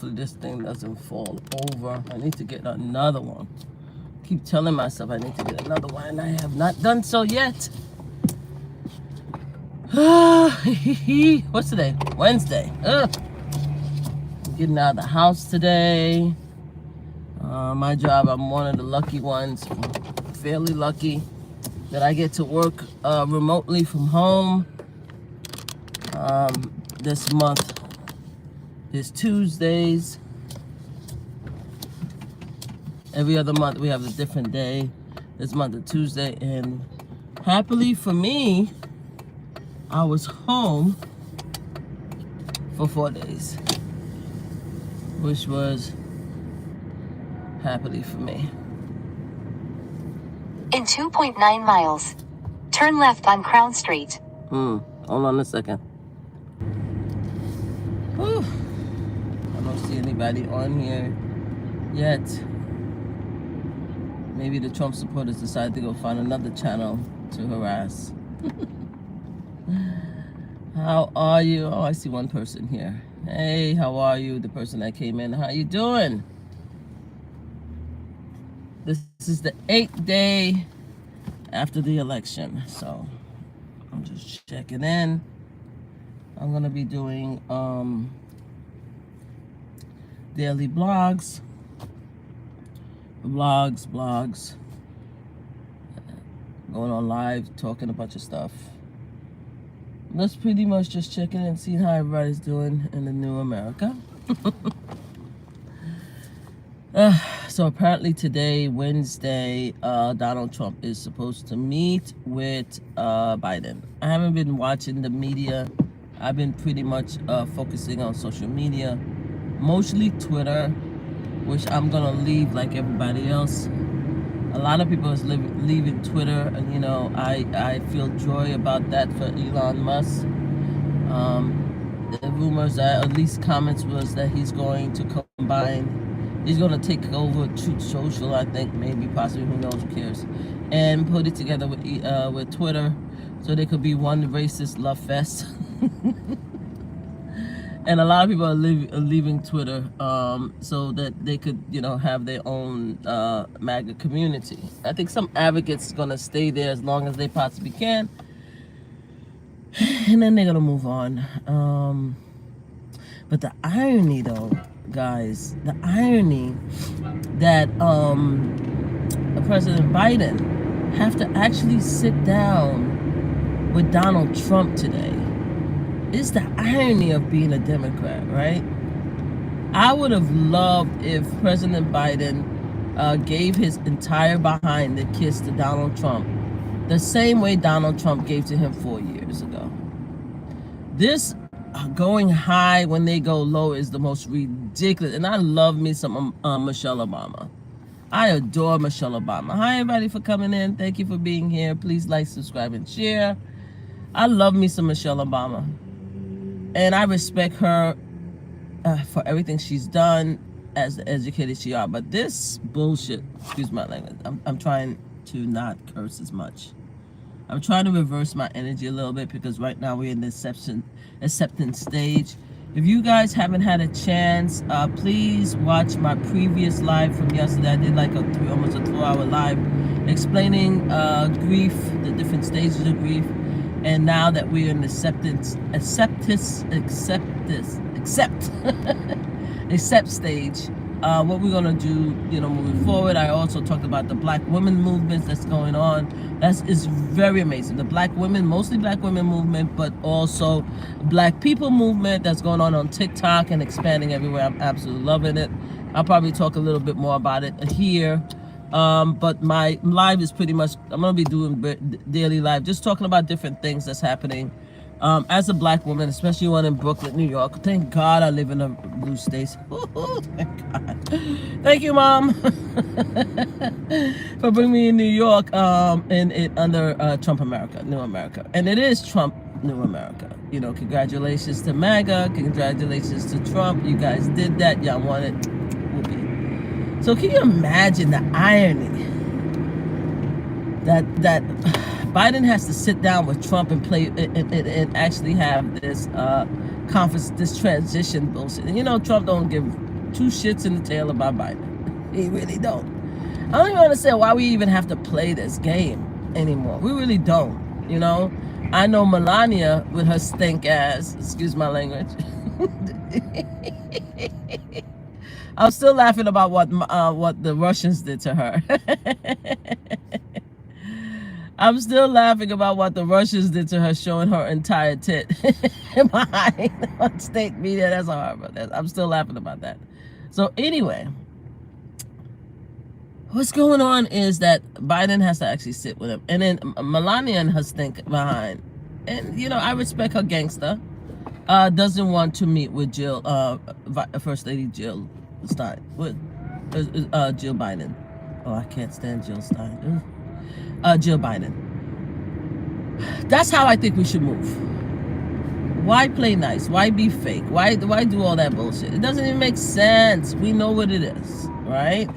Hopefully this thing doesn't fall over. I need to get another one. Keep telling myself I need to get another one, and I have not done so yet. What's today? Wednesday. I'm getting out of the house today. My job, I'm one of the lucky ones, fairly lucky, that I get to work remotely from home. This month is Tuesdays. Every other month we have a different day. This month is Tuesday, and happily for me, I was home for 4 days, which was happily for me. In 2.9 miles, turn left on Crown Street. Hold on a second. Whew. I don't see anybody on here yet. Maybe the Trump supporters decided to go find another channel to harass. How are you? Oh, I see one person here. Hey, how are you? The person that came in. How you doing? This is the 8th day after the election, so I'm just checking in. I'm gonna be doing daily blogs, going on live, talking a bunch of stuff. That's pretty much just checking in, seeing how everybody's doing in the new America. So apparently today, Wednesday, Donald Trump is supposed to meet with Biden. I haven't been watching the media. I've been pretty much focusing on social media, mostly Twitter, which I'm gonna leave like everybody else. A lot of people is leaving Twitter, and you know, I feel joy about that for Elon Musk. The rumors, at least comments, was that he's going to combine, he's going to take over Truth Social, I think, maybe, possibly, who knows, who cares, and put it together with Twitter, so there could be one racist love fest. And a lot of people are leaving Twitter so that they could, you know, have their own MAGA community. I think some advocates are going to stay there as long as they possibly can. And then they're going to move on. But the irony, though, guys, the irony that President Biden have to actually sit down with Donald Trump today. It's the irony of being a Democrat, right? I would have loved if President Biden gave his entire behind the kiss to Donald Trump the same way Donald Trump gave to him 4 years ago. This going high when they go low is the most ridiculous. And I love me some Michelle Obama. I adore Michelle Obama. Hi, everybody, for coming in. Thank you for being here. Please like, subscribe, and share. I love me some Michelle Obama. And I respect her for everything she's done as educated she are. But this bullshit, excuse my language, I'm trying to not curse as much. I'm trying to reverse my energy a little bit because right now we're in the acceptance stage. If you guys haven't had a chance, please watch my previous live from yesterday. I did like almost a 2-hour live explaining grief, the different stages of grief. And now that we're in the accept stage, what we're gonna do, you know, moving forward. I also talked about the Black women movement that's going on. Is very amazing. The Black women, mostly Black women movement, but also Black people movement that's going on TikTok and expanding everywhere. I'm absolutely loving it. I'll probably talk a little bit more about it here. But my live is pretty much, I'm going to be doing daily live, just talking about different things that's happening. As a Black woman, especially one in Brooklyn, New York. Thank God I live in a blue state. Thank God. Thank you, Mom, for bringing me in New York under Trump America, New America. And it is Trump, New America. You know, congratulations to MAGA. Congratulations to Trump. You guys did that. Y'all want it. So can you imagine the irony that Biden has to sit down with Trump and play and actually have this conference, this transition bullshit. And you know, Trump don't give two shits in the tail about Biden. He really don't. I don't even understand why we even have to play this game anymore. We really don't, you know. I know Melania with her stink ass, excuse my language. I'm still laughing about what the Russians did to her. I'm still laughing about what the Russians did to her, showing her entire tit behind on state media. That's horrible. I'm still laughing about that. So anyway, what's going on is that Biden has to actually sit with him, and then Melania and her stink behind. And you know, I respect her gangster. Doesn't want to meet with Jill, First Lady Jill Stein, with Jill Biden. Oh, I can't stand Jill Stein. Jill Biden. That's how I think we should move. Why play nice? Why be fake? Why do all that bullshit? It doesn't even make sense. We know what it is, right?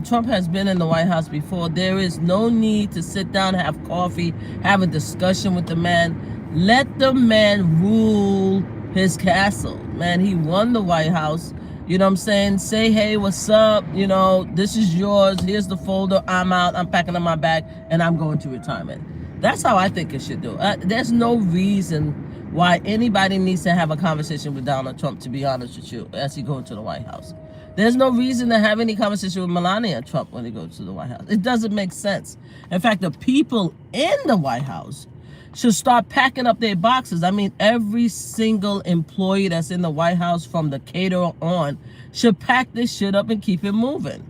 Trump has been in the White House before. There is no need to sit down, have coffee, have a discussion with the man. Let the man rule his castle. Man, he won the White House. You know what I'm saying? Say, hey, what's up? You know, this is yours. Here's the folder. I'm out. I'm packing up my bag, and I'm going to retirement. That's how I think it should do. There's no reason why anybody needs to have a conversation with Donald Trump, to be honest with you, as he goes to the White House. There's no reason to have any conversation with Melania Trump when he goes to the White House. It doesn't make sense. In fact, the people in the White House should start packing up their boxes. I mean, every single employee that's in the White House from the caterer on should pack this shit up and keep it moving.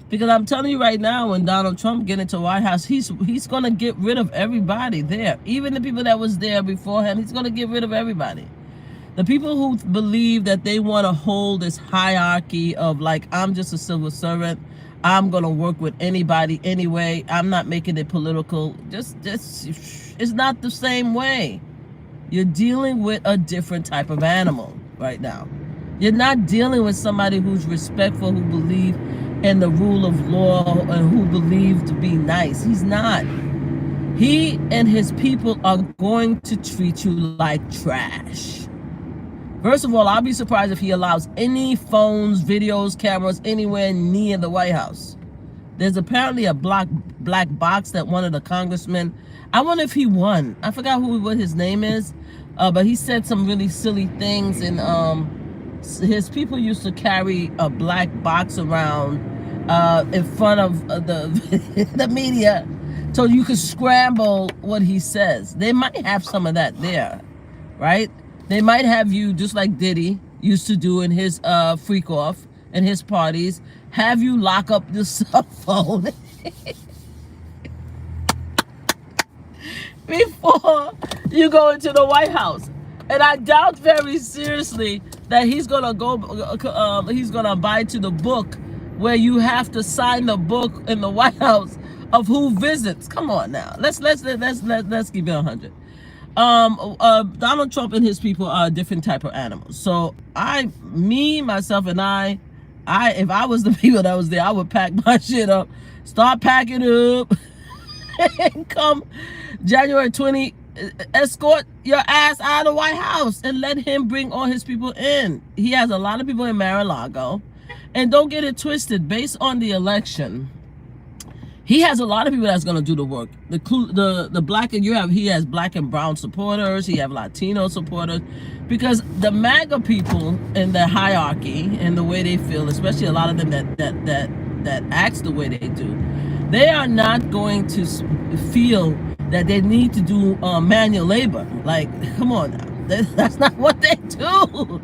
Because I'm telling you right now, when Donald Trump get into the White House, he's going to get rid of everybody there. Even the people that was there beforehand, he's going to get rid of everybody. The people who believe that they want to hold this hierarchy of like, I'm just a civil servant, I'm going to work with anybody anyway, I'm not making it political, just it's not the same way. You're dealing with a different type of animal right now. You're not dealing with somebody who's respectful, who believe in the rule of law, and who believe to be nice. He's not. He and his people are going to treat you like trash. First of all, I'll be surprised if he allows any phones, videos, cameras anywhere near the White House. There's apparently a black box that one of the congressmen, I wonder if he won. I forgot what his name is, but he said some really silly things, and his people used to carry a black box around in front of the media so you could scramble what he says. They might have some of that there, right? They might have you, just like Diddy used to do in his freak off and his parties, have you lock up the cell phone before you go into the White House. And I doubt very seriously that he's gonna abide to the book where you have to sign the book in the White House of who visits. Come on now, let's keep it 100. Donald Trump and his people are a different type of animals. So myself, and I, if I was the people that was there, I would pack my shit up, start packing up, and come January 20, escort your ass out of the White House and let him bring all his people in. He has a lot of people in Mar-a-Lago, and don't get it twisted. Based on the election, he has a lot of people that's going to do the work. The black, and he has black and brown supporters. He have Latino supporters, because the MAGA people in the hierarchy and the way they feel, especially a lot of them that acts the way they do, they are not going to feel that they need to do manual labor. Like, come on now, that's not what they do.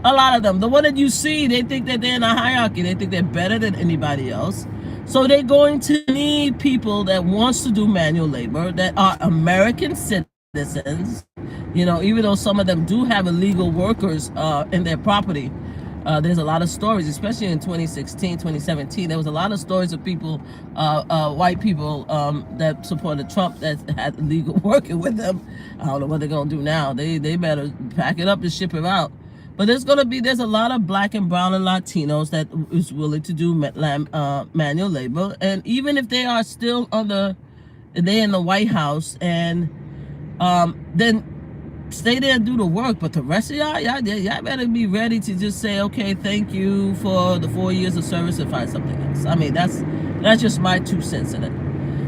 A lot of them, the one that you see, they think that they're in a hierarchy. They think they're better than anybody else. So they're going to need people that wants to do manual labor, that are American citizens. You know, even though some of them do have illegal workers in their property. There's a lot of stories, especially in 2016, 2017. There was a lot of stories of people, white people that supported Trump that had illegal working with them. I don't know what they're going to do now. They better pack it up and ship it out. But there's a lot of black and brown and Latinos that is willing to do manual labor. And even if they are still they're in the White House, and then stay there and do the work. But the rest of y'all better be ready to just say, okay, thank you for the 4 years of service and find something else. I mean, that's just my 2 cents in it.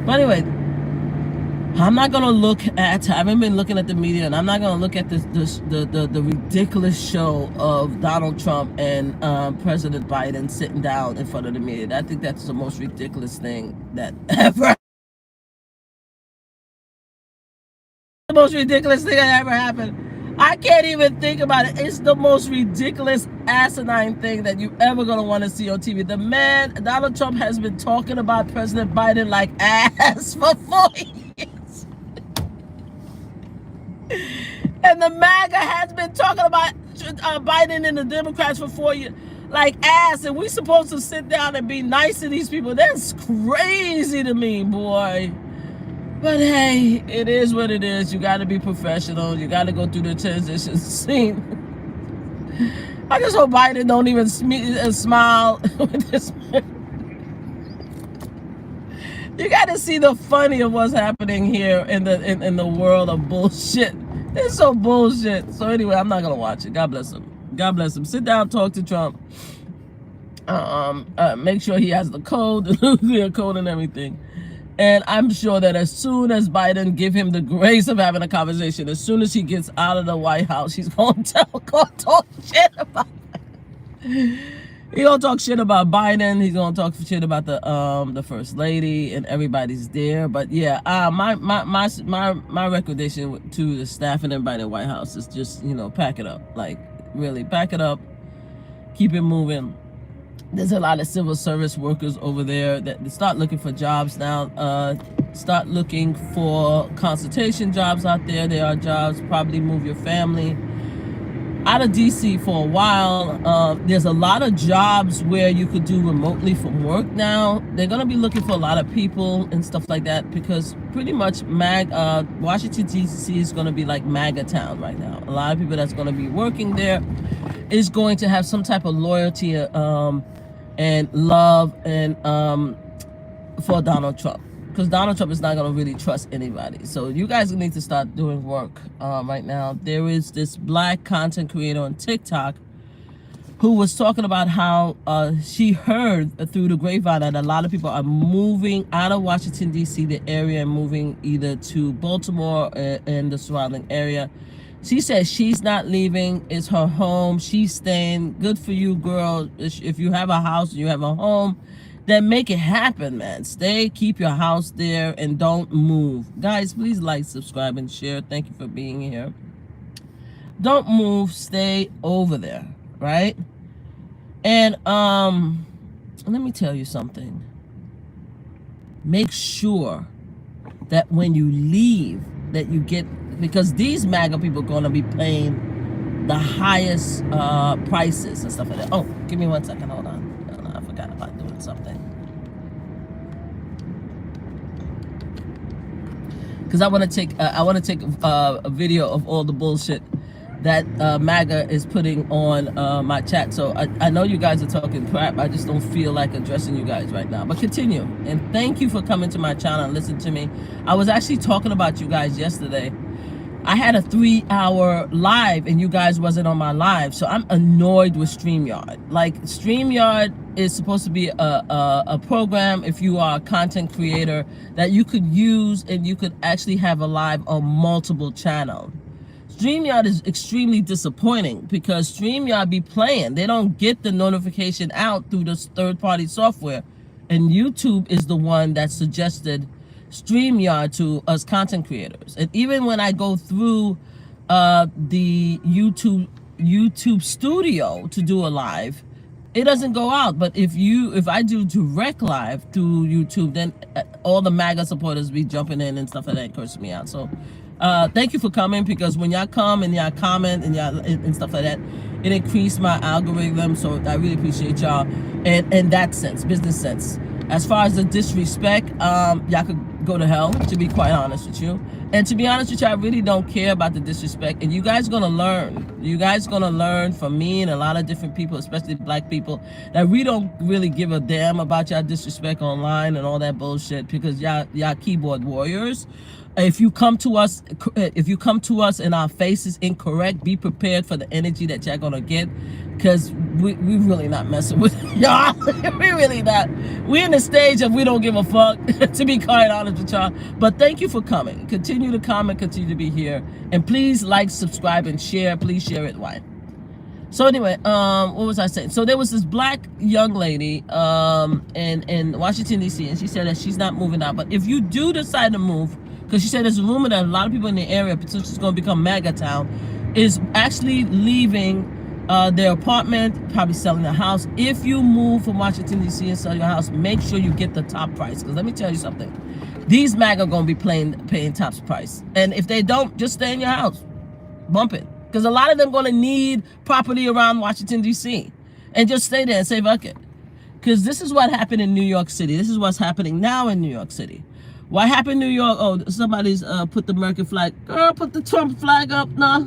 But anyway, I'm not gonna look at. I haven't been looking at the media, and I'm not gonna look at the ridiculous show of Donald Trump and President Biden sitting down in front of the media. I think that's the most ridiculous thing that ever. The most ridiculous thing that ever happened. I can't even think about it. It's the most ridiculous, asinine thing that you ever gonna want to see on TV. The man, Donald Trump, has been talking about President Biden like ass for 4 years. And the MAGA has been talking about Biden and the Democrats for 4 years like ass. And we supposed to sit down and be nice to these people. That's crazy to me, boy. But hey, it is what it is. You got to be professional. You got to go through the transition scene. I just hope Biden don't even smile with this. You got to see the funny of what's happening here in the world of bullshit. It's so bullshit. So anyway, I'm not gonna watch it. God bless him. God bless him. Sit down, talk to Trump. Make sure he has the code, the nuclear code, and everything. And I'm sure that as soon as Biden give him the grace of having a conversation, as soon as he gets out of the White House, he's gonna talk shit about it. He's gonna talk shit about Biden. He's gonna talk shit about the First Lady, and everybody's there. But yeah, my recommendation to the staff and everybody in the White House is just, pack it up. Like, really, pack it up. Keep it moving. There's a lot of civil service workers over there that start looking for jobs now. Start looking for consultation jobs out there. There are jobs. Probably move your family out of DC for a while. There's a lot of jobs where you could do remotely from work now. They're going to be looking for a lot of people and stuff like that, because pretty much Washington, DC is going to be like MAGA town right now. A lot of people that's going to be working there is going to have some type of loyalty and love and for Donald Trump, because Donald Trump is not going to really trust anybody. So you guys need to start doing work right now. There is this black content creator on TikTok who was talking about how she heard through the grapevine that a lot of people are moving out of Washington, D.C., the area, and moving either to Baltimore and the surrounding area. She says she's not leaving. It's her home. She's staying. Good for you, girl. If you have a house and you have a home, then make it happen, man. Stay, keep your house there, and don't move. Guys, please like, subscribe, and share. Thank you for being here. Don't move. Stay over there, right? And let me tell you something. Make sure that when you leave, that you get, because these MAGA people are going to be paying the highest prices and stuff like that. Oh, give me 1 second. Hold on. I forgot about doing something. Because I want to take a video of all the bullshit that MAGA is putting on my chat. So I know you guys are talking crap. I just don't feel like addressing you guys right now. But continue. And thank you for coming to my channel and listening to me. I was actually talking about you guys yesterday. I had a 3-hour live and you guys wasn't on my live. So I'm annoyed with StreamYard. Like, StreamYard is supposed to be a program, if you are a content creator, that you could use and you could actually have a live on multiple channels. StreamYard is extremely disappointing because StreamYard be playing. They don't get the notification out through this third-party software. And YouTube is the one that suggested StreamYard to us content creators. And even when I go through the YouTube studio to do a live, it doesn't go out. But if I do direct live through YouTube, then all the MAGA supporters be jumping in and stuff like that, cursing me out. So thank you for coming, because when y'all come and y'all comment and y'all and stuff like that, it increased my algorithm. So I really appreciate y'all. And in that sense, business sense. As far as the disrespect, y'all could go to hell, to be quite honest with you. And to be honest with you, I really don't care about the disrespect. And you guys are gonna learn. You guys are gonna learn from me and a lot of different people, especially black people, that we don't really give a damn about y'all disrespect online and all that bullshit, because y'all keyboard warriors. If you come to us, and our face is incorrect, be prepared for the energy that you're gonna get, because we really not messing with y'all. We really not. We in the stage of we don't give a fuck, to be quite honest with y'all. But thank you for coming. Continue to comment, continue to be here, and please like, subscribe, and share. Please share it wide. So anyway, what was I saying? So there was this black young lady in Washington, D.C., and she said that she's not moving out. But if you do decide to move, because she said there's a rumor that a lot of people in the area, since it's going to become MAGA town, is actually leaving their apartment, probably selling the house. If you move from Washington, D.C. and sell your house, make sure you get the top price. Because let me tell you something. These MAGA are going to be paying top price. And if they don't, just stay in your house. Bump it. Because a lot of them going to need property around Washington, D.C. And just stay there and say, fuck it. Because this is what happened in New York City. This is what's happening now in New York City. What happened in New York? Oh, somebody's put the American flag. Girl, put the Trump flag up. Nah,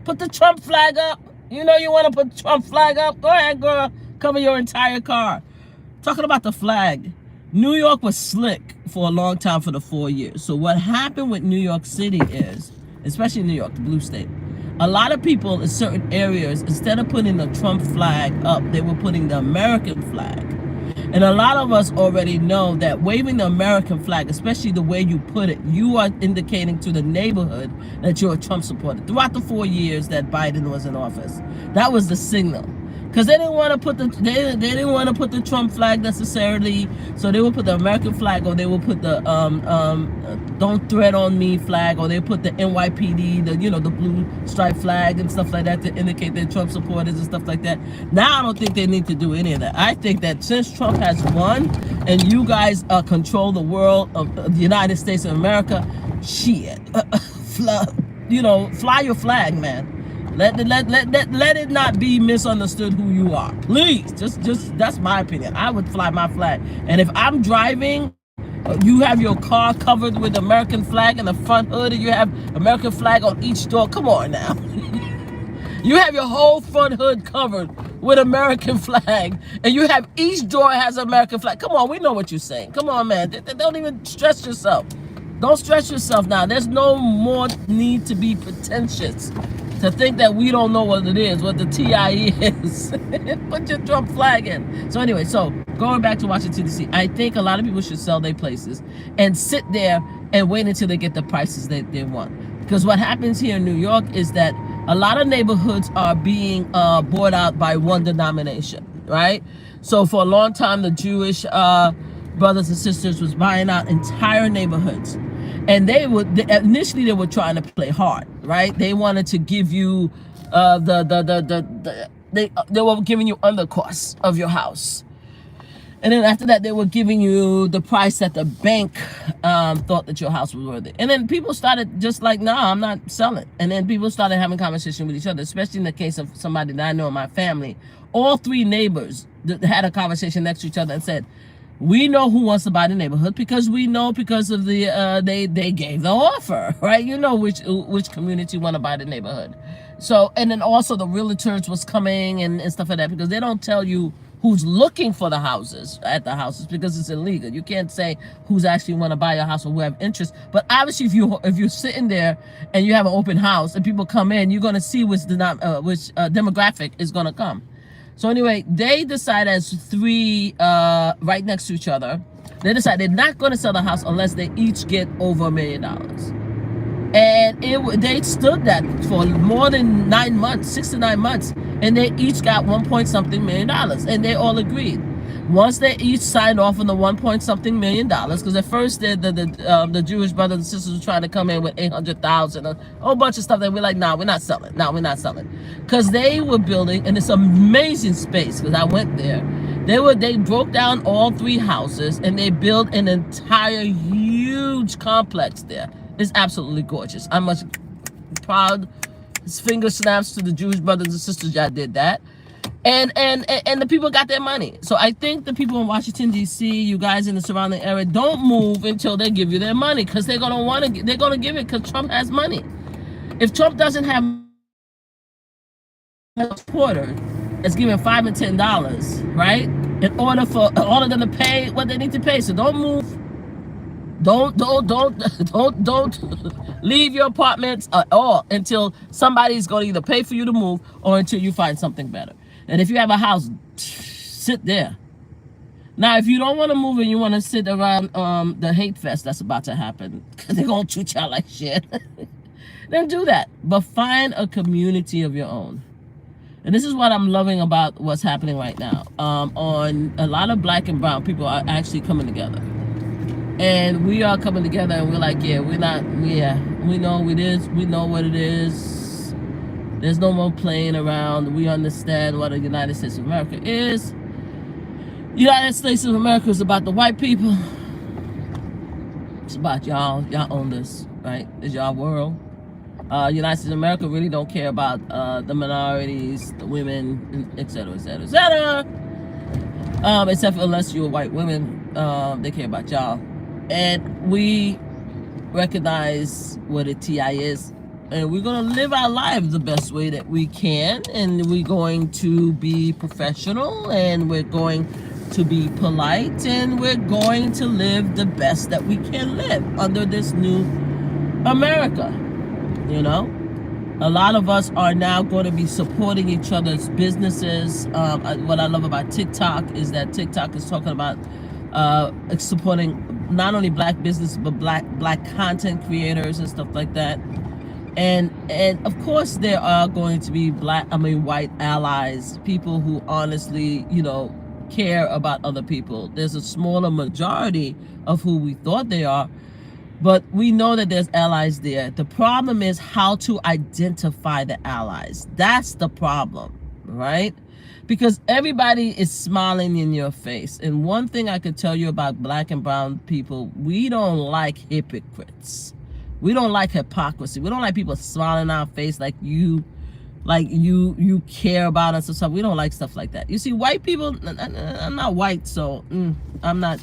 Put the Trump flag up. You know you want to put the Trump flag up? Go ahead, girl. Cover your entire car. Talking about the flag. New York was slick for a long time for the 4 years. So what happened with New York City is, especially New York, the blue state, a lot of people in certain areas, instead of putting the Trump flag up, they were putting the American flag. And a lot of us already know that waving the American flag, especially the way you put it, you are indicating to the neighborhood that you're a Trump supporter. Throughout the 4 years that Biden was in office, that was the signal. Because they didn't want to put the Trump flag necessarily, so they would put the American flag, or they would put the don't threat on me flag, or they put the NYPD, the blue stripe flag and stuff like that to indicate they're Trump supporters and stuff like that. Now I don't think they need to do any of that. I think that since Trump has won and you guys control the world of the United States of America, shit, fly your flag, man. Let it not be misunderstood who you are. Please, just that's my opinion. I would fly my flag. And if I'm driving, you have your car covered with American flag in the front hood, and you have American flag on each door. Come on now. You have your whole front hood covered with American flag, and you have each door has American flag. Come on, we know what you're saying. Come on, man. Don't even stress yourself. Don't stress yourself now. There's no more need to be pretentious, to think that we don't know what it is, what the TIE is. Put your Trump flag in. So anyway, going back to Washington, D.C., I think a lot of people should sell their places and sit there and wait until they get the prices they want. Because what happens here in New York is that a lot of neighborhoods are being bought out by one denomination, right? So for a long time, the Jewish brothers and sisters was buying out entire neighborhoods. And initially they were trying to play hard, right? They wanted to give you they were giving you undercosts of your house. And then after that, they were giving you the price that the bank thought that your house was worth. And then people started just like, nah, I'm not selling. And then people started having conversation with each other, especially in the case of somebody that I know in my family. All three neighbors had a conversation next to each other and said, we know who wants to buy the neighborhood, because we know, because of the they gave the offer, right? You know which community want to buy the neighborhood. So, and then also the realtors was coming and stuff like that, because they don't tell you who's looking for the houses because it's illegal. You can't say who's actually want to buy your house or who have interest. But obviously, if you're sitting there and you have an open house and people come in, you're going to see which demographic is going to come. So anyway, they decide as three right next to each other, they decide they're not going to sell the house unless they each get over $1 million. And they stood that for more than 9 months, 6 to 9 months, and they each got $1.something million, and they all agreed. Once they each signed off on the $1.something million, because at first the Jewish brothers and sisters were trying to come in with $800,000, a whole bunch of stuff that we're like, nah, we're not selling. No, we're not selling, because they were building, and it's amazing space. Because I went there, they broke down all three houses and they built an entire huge complex there. It's absolutely gorgeous. I'm much proud. Finger snaps to the Jewish brothers and sisters that did that. And the people got their money. So I think the people in Washington, D.C., you guys in the surrounding area, don't move until they give you their money, because they're gonna give it, because Trump has money. If Trump doesn't have a supporter that's giving $5 and $10, right, in order for all of them to pay what they need to pay. So don't move. Don't leave your apartments at all until somebody's going to either pay for you to move or until you find something better. And if you have a house, sit there. Now, if you don't want to move and you want to sit around the hate fest that's about to happen, because they're going to treat y'all like shit, then do that. But find a community of your own. And this is what I'm loving about what's happening right now. On a lot of black and brown people are actually coming together. And we are coming together and we're like, yeah, we know what it is. We know what it is. There's no more playing around. We understand what the United States of America is. United States of America is about the white people. It's about y'all. Y'all own this, right? It's y'all world. United States of America really don't care about the minorities, the women, etc., etc., etc. Except for unless you're white women, they care about y'all. And we recognize what a TI is, and we're going to live our lives the best way that we can, and we're going to be professional, and we're going to be polite, and we're going to live the best that we can live under this new America. You know, a lot of us are now going to be supporting each other's businesses. What I love about TikTok is that TikTok is talking about supporting not only black business but black content creators and stuff like that. And of course there are going to be white allies, people who honestly, you know, care about other people. There's a smaller majority of who we thought they are, but we know that there's allies there. The problem is how to identify the allies. That's the problem, right? Because everybody is smiling in your face. And one thing I could tell you about black and brown people, we don't like hypocrites. We don't like hypocrisy. We don't like people smiling in our face like you care about us or something. We don't like stuff like that. You see, white people, I'm not white, so I'm not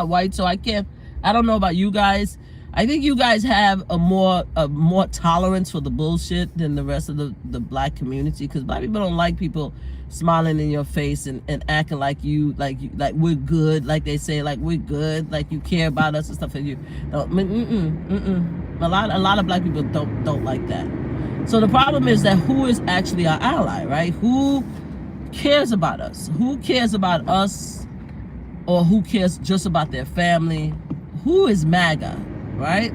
white, so I don't know about you guys. I think you guys have a more tolerance for the bullshit than the rest of the black community, because black people don't like people smiling in your face and acting like we're good, like they say, like we're good, like you care about us and stuff. And you don't. A lot of black people don't like that. So the problem is that who is actually our ally, right? Who cares about us? Who cares about us, or who cares just about their family? Who is MAGA, right?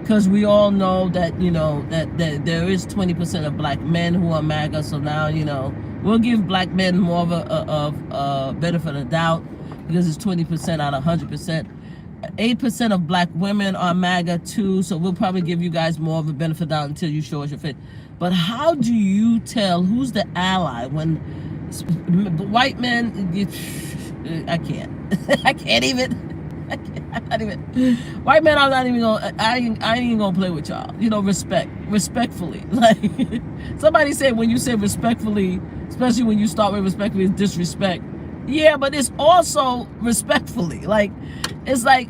Because we all know that, you know, that there is 20% of black men who are MAGA. So now, you know, we'll give black men more of a benefit of the doubt, because it's 20% out of 100%. 8% of black women are MAGA too, so we'll probably give you guys more of a benefit of the doubt until you show us your face. But how do you tell who's the ally when white men? I can't. I can't even. White men, I'm not even gonna. I ain't even gonna play with y'all. You know, respectfully. Like somebody said, when you say respectfully, especially when you start with respectfully, it's disrespect. Yeah, but it's also respectfully. Like, it's like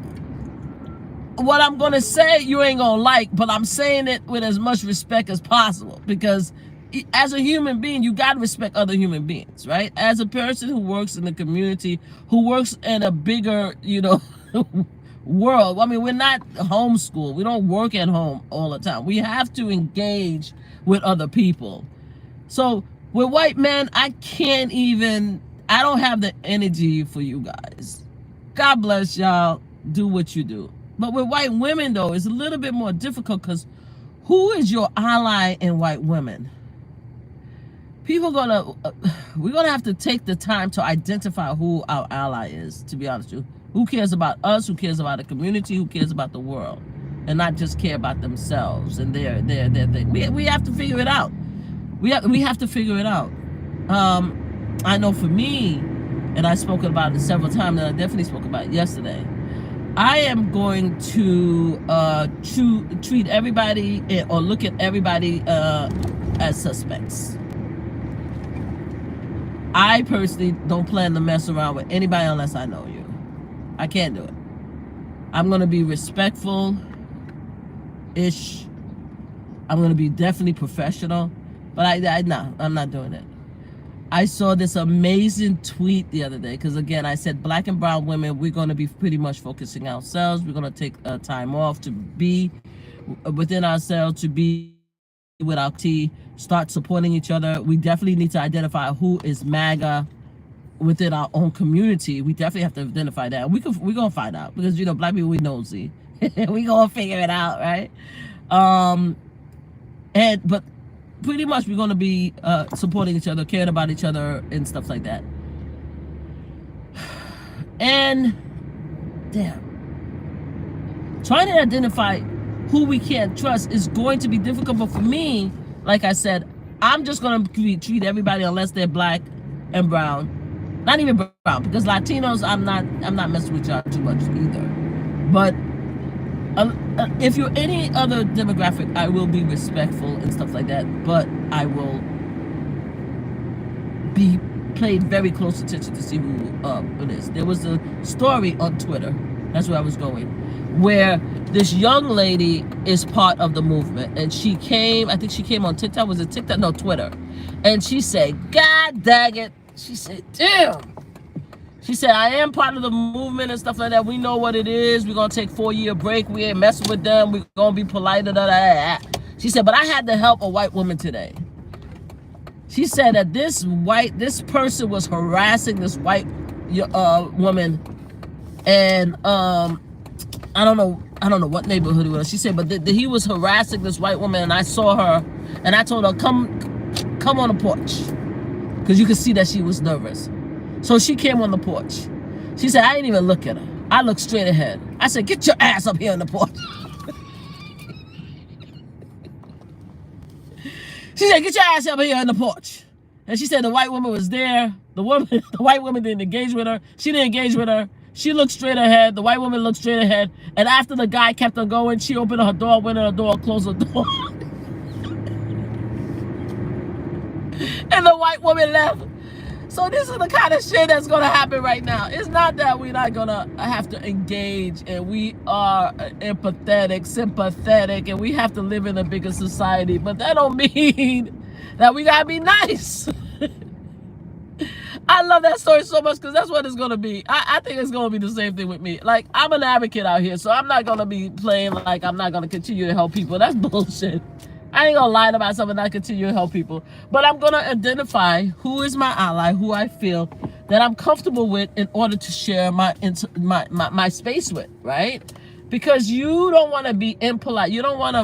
what I'm gonna say you ain't gonna like, but I'm saying it with as much respect as possible, because as a human being, you gotta respect other human beings, right? As a person who works in the community, who works in a bigger, you know, world. I mean, we're not homeschooled. We don't work at home all the time. We have to engage with other people. So with white men, I don't have the energy for you guys. God bless y'all. Do what you do. But with white women, though, it's a little bit more difficult, because who is your ally in white women? We're gonna have to take the time to identify who our ally is, to be honest with you. Who cares about us? Who cares about the community? Who cares about the world? And not just care about themselves and their thing. We have to figure it out. We have to figure it out. I know for me, and I've spoken about it several times, and I definitely spoke about it yesterday, I am going to treat everybody or look at everybody as suspects. I personally don't plan to mess around with anybody unless I know you. I can't do it. I'm going to be respectful-ish. I'm going to be definitely professional. But I'm not doing it. I saw this amazing tweet the other day, because again, I said black and brown women, we're going to be pretty much focusing ourselves. We're going to take time off to be within ourselves, to be with our tea, start supporting each other. We definitely need to identify who is MAGA within our own community. We definitely have to identify that. We're gonna find out, because black people, we nosy. We gonna figure it out, right? But pretty much we're gonna be supporting each other, caring about each other, and stuff like that. And damn, trying to identify who we can't trust is going to be difficult. But for me, like I said, I'm just gonna treat everybody, unless they're black and brown. Not even brown, because Latinos, I'm not messing with y'all too much either. But if you're any other demographic, I will be respectful and stuff like that. But I will be paying very close attention to see who it is. There was a story on Twitter, that's where I was going, where this young lady is part of the movement, and she came, I think she came on TikTok. Was it TikTok? No, Twitter. And she said, God dang it. She said, damn. She said, I am part of the movement and stuff like that. We know what it is. We're going to take 4-year break. We ain't messing with them. We're going to be polite. She said, but I had to help a white woman today. She said that this person was harassing this white woman. And I don't know what neighborhood it was. She said, but he was harassing this white woman, and I saw her, and I told her, come on the porch. Because you could see that she was nervous. So she came on the porch. She said, I didn't even look at her. I looked straight ahead. I said, get your ass up here on the porch. She said, get your ass up here on the porch. And she said the white woman was there. The white woman didn't engage with her. She didn't engage with her. She looked straight ahead. The white woman looked straight ahead. And after the guy kept on going, she opened her door, went in her door, closed her door. And the white woman left. So this is the kind of shit that's going to happen right now. It's not that we're not going to have to engage, and we are empathetic, sympathetic, and we have to live in a bigger society. But that don't mean that we got to be nice. I love that story so much, because that's what it's going to be. I think it's going to be the same thing with me. Like, I'm an advocate out here, so I'm not going to be playing like I'm not going to continue to help people. That's bullshit. I ain't gonna lie to myself and not continue to help people. But I'm gonna identify who is my ally, who I feel that I'm comfortable with, in order to share my space with, right? Because you don't want to be impolite. You don't want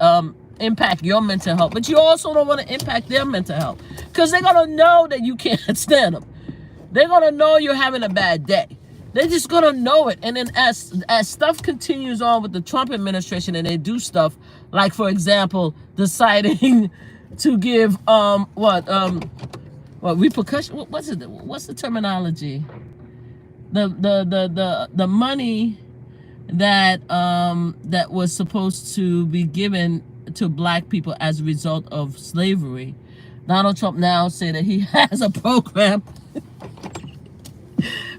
to impact your mental health, but you also don't want to impact their mental health, because they're gonna know that you can't stand them. They're gonna know you're having a bad day. They're just gonna know it. And then as stuff continues on with the Trump administration, and they do stuff like, for example, deciding to give repercussion. What's the terminology? The money that that was supposed to be given to black people as a result of slavery. Donald Trump now said that he has a program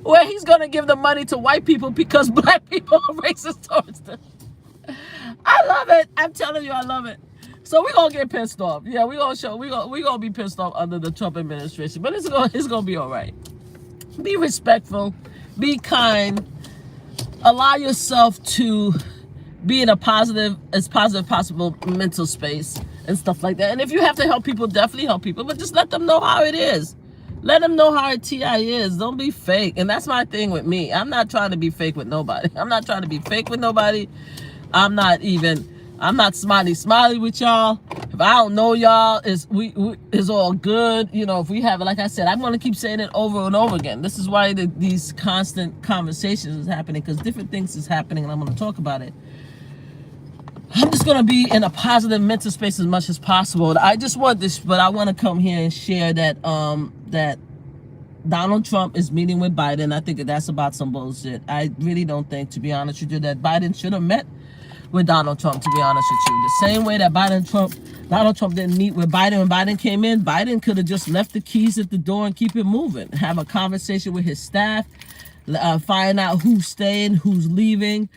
where he's going to give the money to white people because black people are racist towards them. I love it. I'm telling you, I love it. So we're going to get pissed off. Yeah, we're going to be pissed off under the Trump administration. But it's going to be all right. Be respectful. Be kind. Allow yourself to be in a positive possible mental space and stuff like that. And if you have to help people, definitely help people. But just let them know how it is. Let them know how a TI is. Don't be fake. And that's my thing with me. I'm not trying to be fake with nobody. I'm not trying to be fake with nobody. I'm not smiley with y'all. If I don't know y'all, it's all good. You know, if we have it, like I said, I'm going to keep saying it over and over again. This is why these constant conversations is happening, because different things is happening, and I'm going to talk about it. I'm just going to be in a positive mental space as much as possible. I just want this, but I want to come here and share that that Donald Trump is meeting with Biden. I think that's about some bullshit. I really don't think, to be honest with you, that Biden should have met with Donald Trump, to be honest with you. The same way that Donald Trump didn't meet with Biden when Biden came in, Biden could have just left the keys at the door and keep it moving. Have a conversation with his staff, find out who's staying, who's leaving,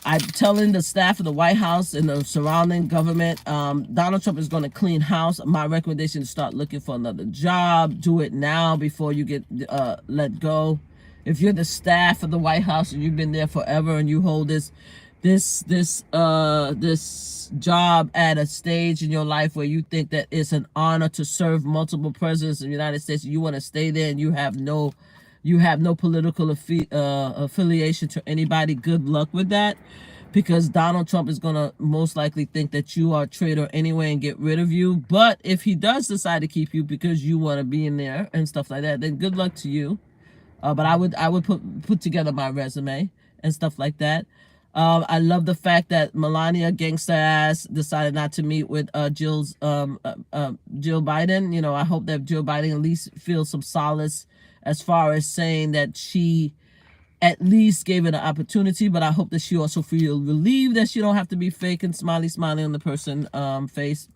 I'm telling the staff of the White House and the surrounding government, Donald Trump is going to clean house. My recommendation is start looking for another job. Do it now before you get let go. If you're the staff of the White House and you've been there forever and you hold this job at a stage in your life where you think that it's an honor to serve multiple presidents of the United States, and you want to stay there and you have no political affiliation to anybody, good luck with that, because Donald Trump is going to most likely think that you are a traitor anyway and get rid of you. But if he does decide to keep you because you want to be in there and stuff like that, then good luck to you. But I would put together my resume and stuff like that. I love the fact that Melania gangsta ass decided not to meet with Jill Biden. You know, I hope that Jill Biden at least feels some solace as far as saying that she at least gave it an opportunity. But I hope that she also feels relieved that she don't have to be fake and smiley on the person face.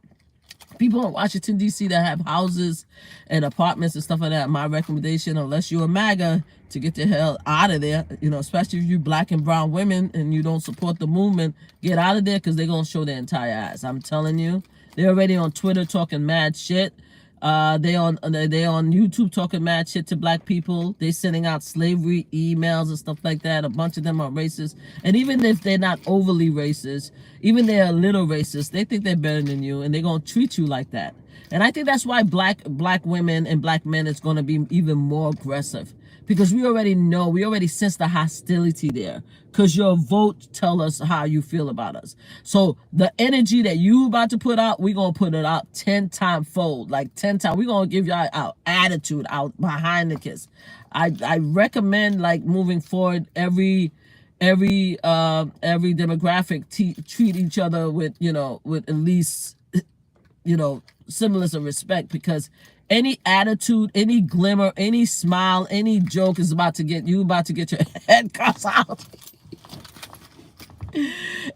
People in Washington, D.C. that have houses and apartments and stuff like that, my recommendation, unless you're a MAGA, to get the hell out of there, you know, especially if you black and brown women and you don't support the movement, get out of there, because they're going to show their entire ass. I'm telling you. They're already on Twitter talking mad shit. They on YouTube talking mad shit to black people. They sending out slavery emails and stuff like that. A bunch of them are racist. And even if they're not overly racist, even they're a little racist, they think they're better than you, and they're gonna treat you like that. And I think that's why black women and black men is gonna be even more aggressive. Because we already sense the hostility there. Because your vote tell us how you feel about us. So the energy that you about to put out, we're going to put it out 10 times fold. Like 10 times. We're going to give y'all our attitude out behind the kiss. I recommend, like, moving forward, every demographic treat each other with, you know, with at least, you know, semblance of respect, because any attitude, any glimmer, any smile, any joke is about to get your head cut out.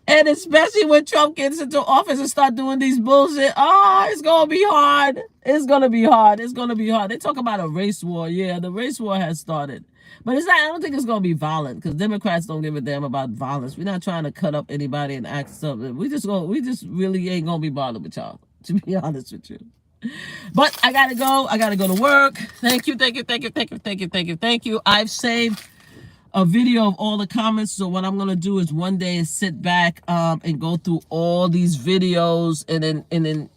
And especially when Trump gets into office and start doing these bullshit, it's gonna be hard. It's gonna be hard. It's gonna be hard. They talk about a race war. Yeah, the race war has started. But it's not, I don't think it's gonna be violent, because Democrats don't give a damn about violence. We're not trying to cut up anybody and act something. We just really ain't gonna be bothered with y'all, to be honest with you. But I gotta go. I gotta go to work. Thank you. I've saved a video of all the comments. So what I'm gonna do is one day is sit back and go through all these videos and then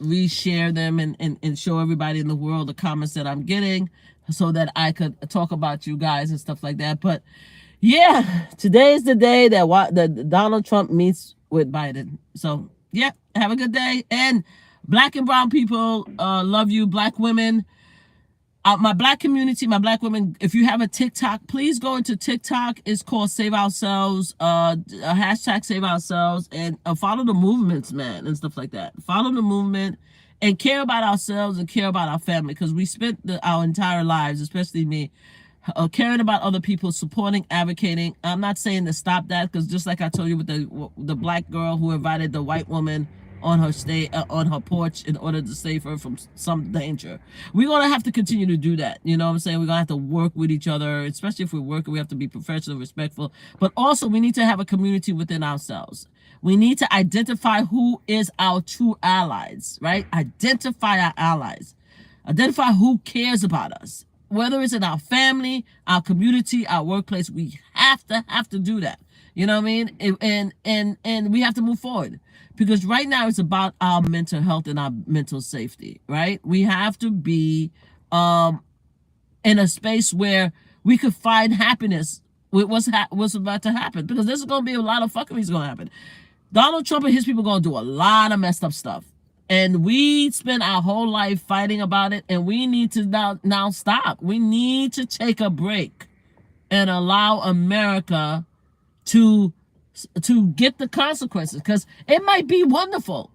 reshare them and show everybody in the world the comments that I'm getting, so that I could talk about you guys and stuff like that. But yeah, today is the day that Donald Trump meets with Biden. So yeah, have a good day. And black and brown people, love you. Black women, my black community, my black women, if you have a TikTok, please go into TikTok. It's called Save Ourselves, hashtag Save Ourselves, and follow the movements, man, and stuff like that. Follow the movement and care about ourselves and care about our family, because we spent our entire lives, especially me, caring about other people, supporting, advocating. I'm not saying to stop that, because just like I told you with the black girl who invited the white woman on her porch in order to save her from some danger, we're gonna have to continue to do that. You know what I'm saying? We're gonna have to work with each other, especially if we're working. We have to be professional, respectful, but also we need to have a community within ourselves. We need to identify who is our true allies, right? Identify our allies. Identify who cares about us. Whether it's in our family, our community, our workplace, we have to do that. You know what I mean? And we have to move forward, because right now it's about our mental health and our mental safety, right? We have to be in a space where we could find happiness with what's about to happen, because there's going to be a lot of fuckery's going to happen. Donald Trump and his people going to do a lot of messed up stuff. And we spend our whole life fighting about it, and we need to now stop. We need to take a break and allow America to get the consequences, because it might be wonderful.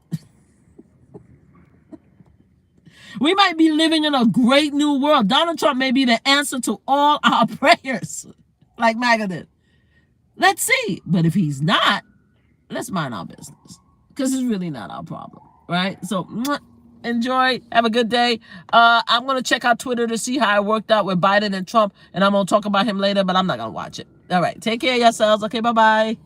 We might be living in a great new world. Donald Trump may be the answer to all our prayers, like MAGA did. Let's see. But if he's not, let's mind our business, because it's really not our problem. Right? So enjoy. Have a good day. I'm going to check out Twitter to see how it worked out with Biden and Trump, and I'm going to talk about him later, but I'm not going to watch it. All right. Take care of yourselves. Okay, bye-bye.